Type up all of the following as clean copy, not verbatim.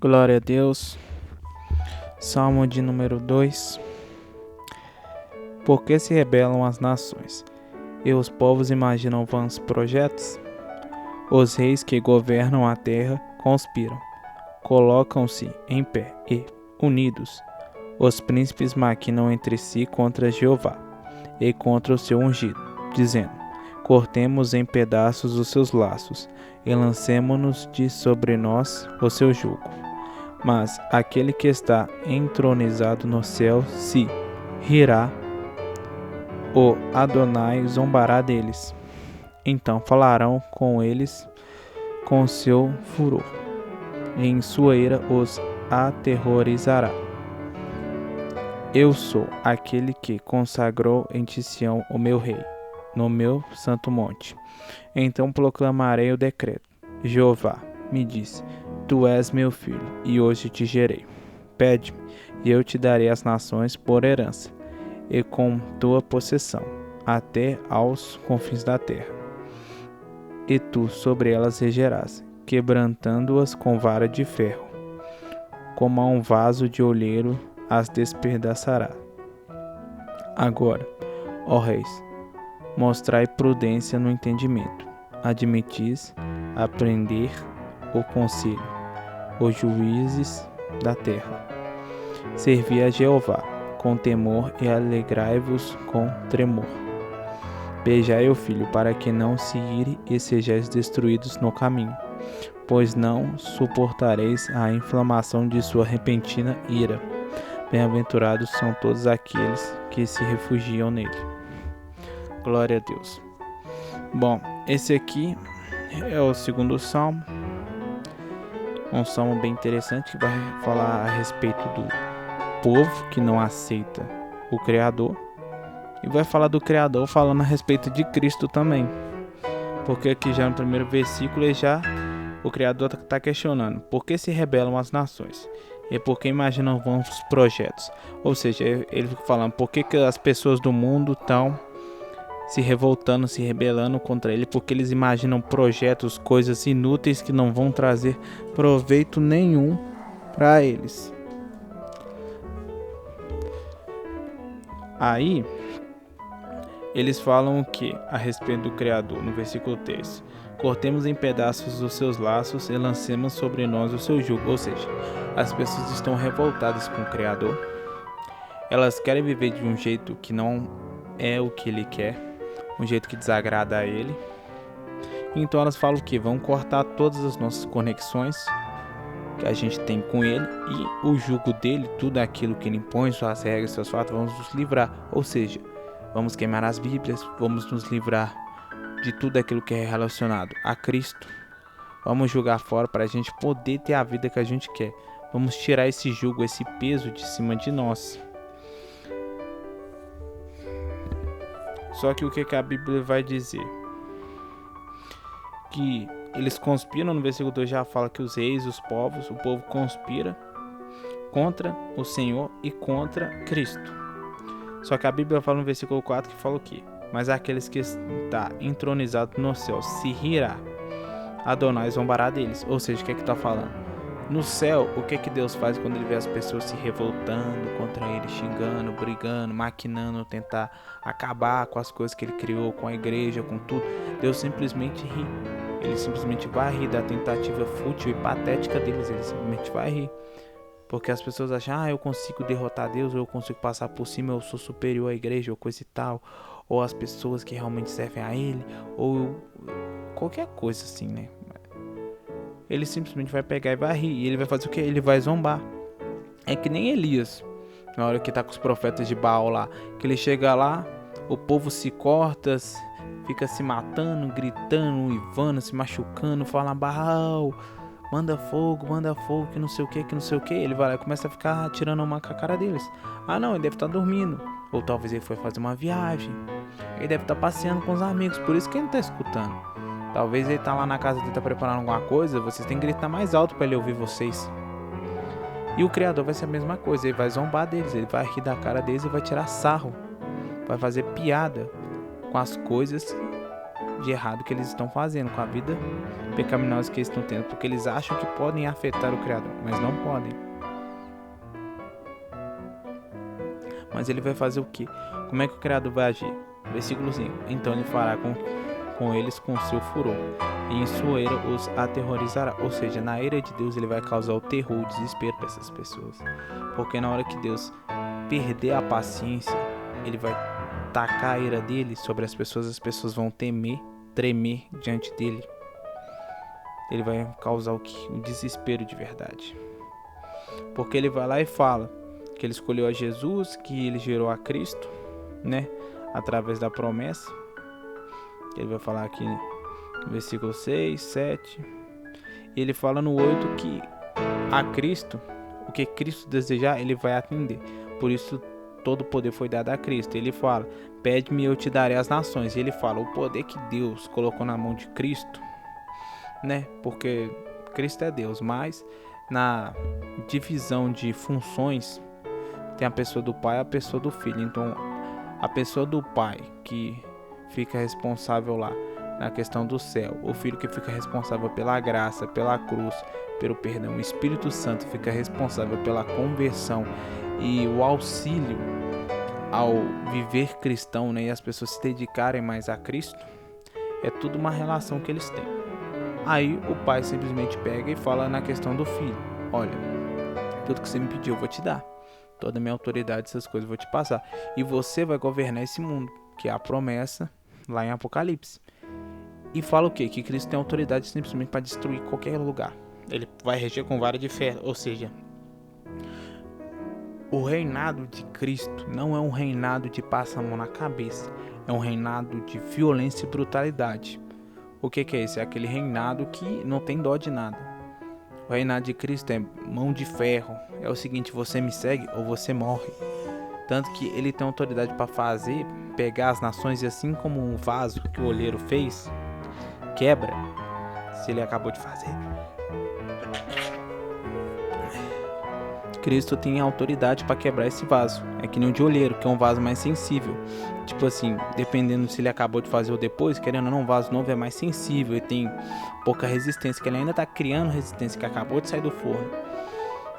Glória a Deus. Salmo de número 2. Por que se rebelam as nações? E os povos imaginam vãos projetos? Os reis que governam a terra conspiram. Colocam-se em pé e, unidos, os príncipes maquinam entre si contra Jeová e contra o seu ungido, dizendo: cortemos em pedaços os seus laços e lancemo-nos de sobre nós o seu jugo. Mas aquele que está entronizado no céu se rirá, o Adonai zombará deles. Então falarão com eles com seu furor, e em sua ira os aterrorizará. Eu sou aquele que consagrou em Sião o meu rei, no meu santo monte. Então proclamarei o decreto. Jeová me disse: tu és meu filho, e hoje te gerei. Pede-me, e eu te darei as nações por herança, e com tua possessão, até aos confins da terra. E tu sobre elas regerás, quebrantando-as com vara de ferro. Como a um vaso de olheiro as despedaçará. Agora, ó reis, mostrai prudência no entendimento. Admitis aprender o conselho, os juízes da terra. Servi a Jeová com temor e alegrai-vos com tremor. Beijai o filho, para que não se ire e sejais destruídos no caminho, pois não suportareis a inflamação de sua repentina ira. Bem-aventurados são todos aqueles que se refugiam nele. Glória a Deus. Bom, esse aqui é o segundo salmo. Um salmo bem interessante que vai falar a respeito do povo que não aceita o Criador. E vai falar do Criador falando a respeito de Cristo também. Porque aqui já no primeiro versículo o Criador está questionando: por que se rebelam as nações? E por que imaginam vãos projetos? Ou seja, ele fica falando por que as pessoas do mundo estão se revoltando, se rebelando contra ele, porque eles imaginam projetos, coisas inúteis que não vão trazer proveito nenhum para eles. Aí, eles falam o que a respeito do Criador, no versículo 3? Cortemos em pedaços os seus laços e lancemos sobre nós o seu jugo. Ou seja, as pessoas estão revoltadas com o Criador. Elas querem viver de um jeito que não é o que ele quer, um jeito que desagrada a ele. Então elas falam que vão cortar todas as nossas conexões que a gente tem com ele, e o jugo dele, tudo aquilo que ele impõe, suas regras, seus fatos, vamos nos livrar. Ou seja, vamos queimar as Bíblias, vamos nos livrar de tudo aquilo que é relacionado a Cristo. Vamos jogar fora para a gente poder ter a vida que a gente quer. Vamos tirar esse jugo, esse peso de cima de nós. Só que o que a Bíblia vai dizer? Que eles conspiram, no versículo 2 já fala que os reis, os povos, o povo conspira contra o Senhor e contra Cristo. Só que a Bíblia fala no versículo 4 que fala o quê? Mas aqueles que está entronizado no céu se rirá, Adonai zombará deles. Ou seja, o que é que está falando? No céu, o que é que Deus faz quando ele vê as pessoas se revoltando contra ele, xingando, brigando, maquinando, tentar acabar com as coisas que ele criou, com a igreja, com tudo? Deus simplesmente ri. Ele simplesmente vai rir da tentativa fútil e patética deles. Ele simplesmente vai rir. Porque as pessoas acham: eu consigo derrotar Deus, ou eu consigo passar por cima, eu sou superior à igreja, ou coisa e tal. Ou as pessoas que realmente servem a ele, ou qualquer coisa assim, né? Ele simplesmente vai pegar e vai rir. E ele vai fazer o que? Ele vai zombar. É que nem Elias, na hora que tá com os profetas de Baal lá, que ele chega lá, o povo se corta, fica se matando, gritando, uivando, se machucando, fala: Baal, manda fogo, que não sei o que. Ele vai lá e começa a ficar tirando uma com a cara deles. Ah não, ele deve estar dormindo. Ou talvez ele foi fazer uma viagem. Ele deve estar passeando com os amigos, por isso que ele não tá escutando. Talvez ele tá lá na casa dele, tá preparando alguma coisa, vocês têm que gritar mais alto para ele ouvir vocês. E o Criador vai ser a mesma coisa, ele vai zombar deles, ele vai rir da cara deles e vai tirar sarro. Vai fazer piada com as coisas de errado que eles estão fazendo, com a vida pecaminosa que eles estão tendo, porque eles acham que podem afetar o Criador, mas não podem. Mas ele vai fazer o quê? Como é que o Criador vai agir? Versículo 5. Então ele fará com eles com seu furor, e em sua ira os aterrorizará. Ou seja, na ira de Deus ele vai causar o terror, o desespero para essas pessoas. Porque na hora que Deus perder a paciência, ele vai tacar a ira dele sobre as pessoas vão temer, tremer diante dele. Ele vai causar o quê? Um desespero de verdade. Porque ele vai lá e fala que ele escolheu a Jesus, que ele gerou a Cristo, né? Através da promessa. Ele vai falar aqui no versículo 6, 7. E ele fala no 8 que a Cristo, o que Cristo desejar, ele vai atender. Por isso todo o poder foi dado a Cristo. Ele fala, pede-me e eu te darei as nações. E ele fala, o poder que Deus colocou na mão de Cristo, né? Porque Cristo é Deus, mas na divisão de funções tem a pessoa do Pai e a pessoa do Filho. Então a pessoa do Pai que fica responsável lá na questão do céu, o Filho que fica responsável pela graça, pela cruz, pelo perdão, o Espírito Santo fica responsável pela conversão e o auxílio ao viver cristão, né, e as pessoas se dedicarem mais a Cristo. É tudo uma relação que eles têm. Aí o Pai simplesmente pega e fala na questão do Filho, olha, tudo que você me pediu eu vou te dar, toda a minha autoridade, essas coisas eu vou te passar, e você vai governar esse mundo, que é a promessa lá em Apocalipse. E fala o quê? Que Cristo tem autoridade simplesmente para destruir qualquer lugar. Ele vai reger com vara de ferro, ou seja, o reinado de Cristo não é um reinado de passar a mão na cabeça, é um reinado de violência e brutalidade. O que é esse? É aquele reinado que não tem dó de nada. O reinado de Cristo é mão de ferro, é o seguinte, você me segue ou você morre. Tanto que ele tem autoridade para fazer, pegar as nações, e assim como um vaso que o olheiro fez, quebra, se ele acabou de fazer. Cristo tem autoridade para quebrar esse vaso. É que nem o de olheiro, que é um vaso mais sensível. Tipo assim, dependendo se ele acabou de fazer ou depois, querendo ou não, um vaso novo é mais sensível e tem pouca resistência, que ele ainda está criando resistência, que acabou de sair do forno.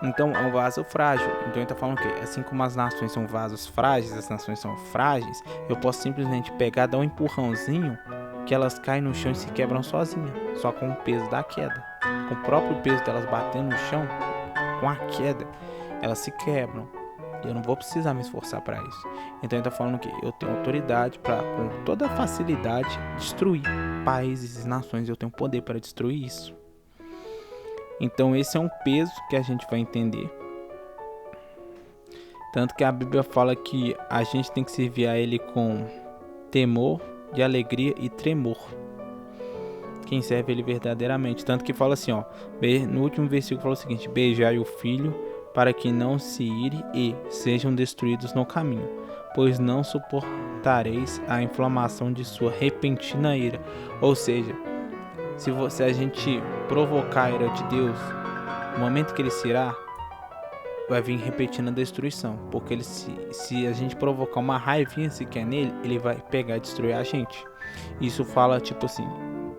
Então é um vaso frágil. Então ele está falando o quê? Assim como as nações são vasos frágeis, as nações são frágeis, eu posso simplesmente pegar, dar um empurrãozinho, que elas caem no chão e se quebram sozinhas, só com o peso da queda. Com o próprio peso delas batendo no chão, com a queda, elas se quebram. Eu não vou precisar me esforçar para isso. Então ele está falando que eu tenho autoridade para, com toda facilidade, destruir países e nações. Eu tenho poder para destruir isso. Então esse é um peso que a gente vai entender. Tanto que a Bíblia fala que a gente tem que servir a Ele com temor, de alegria e tremor. Quem serve Ele verdadeiramente. Tanto que fala assim, ó, no último versículo fala o seguinte: beijai o filho, para que não se ire e sejam destruídos no caminho, pois não suportareis a inflamação de sua repentina ira. Ou seja, se a gente provocar a ira de Deus, no momento que ele se irá, vai vir repetindo a destruição, porque ele, se a gente provocar uma raivinha sequer nele, ele vai pegar e destruir a gente. Isso fala tipo assim,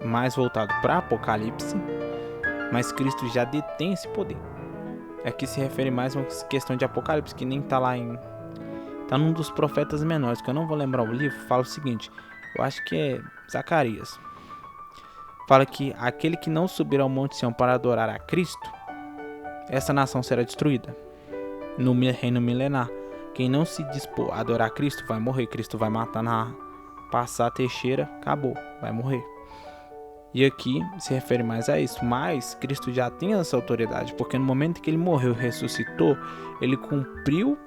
mais voltado para Apocalipse, mas Cristo já detém esse poder. Aqui se refere mais a uma questão de Apocalipse, que nem tá lá em... tá num dos profetas menores, que eu não vou lembrar o livro. Fala o seguinte, eu acho que é Zacarias. Fala que aquele que não subir ao Monte Sião para adorar a Cristo, essa nação será destruída no reino milenar. Quem não se dispor a adorar a Cristo vai morrer. Cristo vai matar passar a teixeira, acabou, vai morrer. E aqui se refere mais a isso, mas Cristo já tem essa autoridade, porque no momento que ele morreu e ressuscitou, ele cumpriu,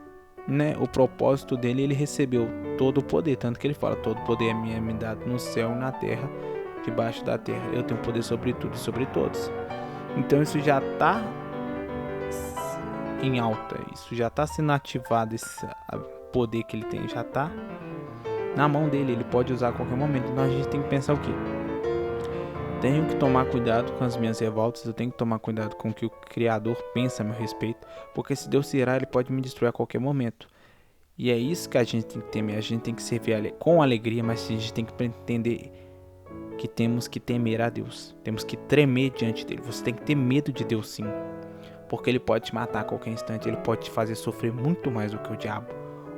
né, o propósito dele, ele recebeu todo o poder, tanto que ele fala, todo poder é me dado no céu e na terra, debaixo da terra, eu tenho poder sobre tudo e sobre todos. Então isso já está em alta, isso já está sendo ativado, esse poder que ele tem, já está na mão dele, ele pode usar a qualquer momento. Então a gente tem que pensar o quê? Tenho que tomar cuidado com as minhas revoltas, eu tenho que tomar cuidado com o que o Criador pensa a meu respeito, porque se Deus se irá, ele pode me destruir a qualquer momento. E é isso que a gente tem que temer, a gente tem que servir com alegria, mas a gente tem que entender que temos que temer a Deus. Temos que tremer diante dele. Você tem que ter medo de Deus, sim. Porque ele pode te matar a qualquer instante. Ele pode te fazer sofrer muito mais do que o diabo.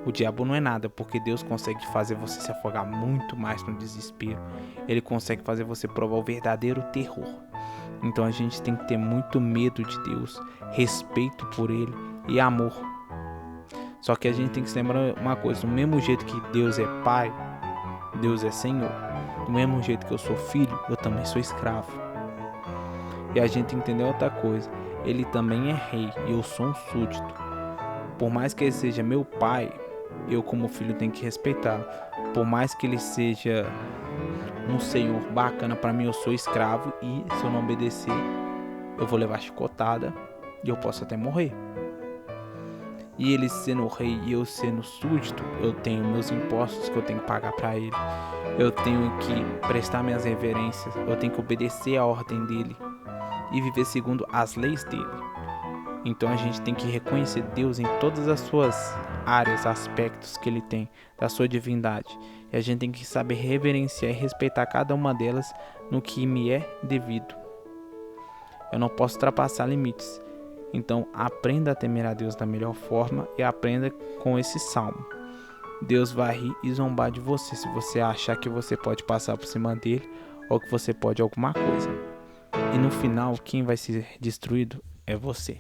O diabo não é nada, porque Deus consegue fazer você se afogar muito mais no desespero. Ele consegue fazer você provar o verdadeiro terror. Então a gente tem que ter muito medo de Deus, respeito por ele e amor. Só que a gente tem que se lembrar uma coisa: do mesmo jeito que Deus é Pai, Deus é Senhor. Do mesmo jeito que eu sou filho, eu também sou escravo. E a gente tem que entender outra coisa: ele também é rei e eu sou um súdito. Por mais que ele seja meu pai, eu como filho tenho que respeitá-lo. Por mais que ele seja um senhor bacana para mim, eu sou escravo, e se eu não obedecer, eu vou levar chicotada e eu posso até morrer. E ele sendo rei e eu sendo súdito, eu tenho meus impostos que eu tenho que pagar para ele. Eu tenho que prestar minhas reverências, eu tenho que obedecer a ordem dele e viver segundo as leis dele. Então a gente tem que reconhecer Deus em todas as suas áreas, aspectos que ele tem, da sua divindade. E a gente tem que saber reverenciar e respeitar cada uma delas no que me é devido. Eu não posso ultrapassar limites. Então aprenda a temer a Deus da melhor forma e aprenda com esse salmo. Deus vai rir e zombar de você se você achar que você pode passar por cima dele ou que você pode alguma coisa. E no final, quem vai ser destruído é você.